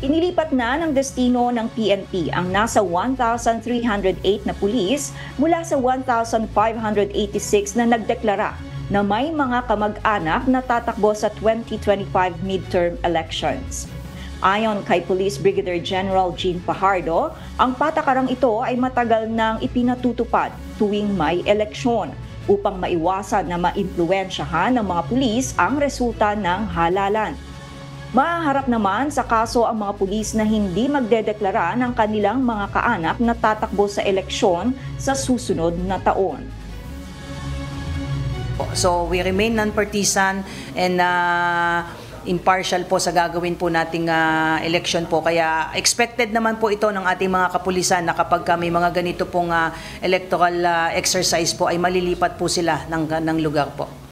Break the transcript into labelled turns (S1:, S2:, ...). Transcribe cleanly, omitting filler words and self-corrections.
S1: Inilipat na ng destino ng PNP ang nasa 1,308 na pulis mula sa 1,586 na nagdeklara na may mga kamag-anak na tatakbo sa 2025 midterm elections. Ayon kay Police Brigadier General Jean Fajardo, ang patakarang ito ay matagal nang ipinatutupad tuwing may eleksyon upang maiwasan na maimpluwensyahan ng mga pulis ang resulta ng halalan. Mahaharap naman sa kaso ang mga pulis na hindi magdedeklara ng kanilang mga kaanak na tatakbo sa eleksyon sa susunod na taon.
S2: So we remain non-partisan and impartial po sa gagawin po nating election po. Kaya expected naman po ito ng ating mga kapulisan na kapag may mga ganito pong electoral exercise po ay malilipat po sila ng lugar po.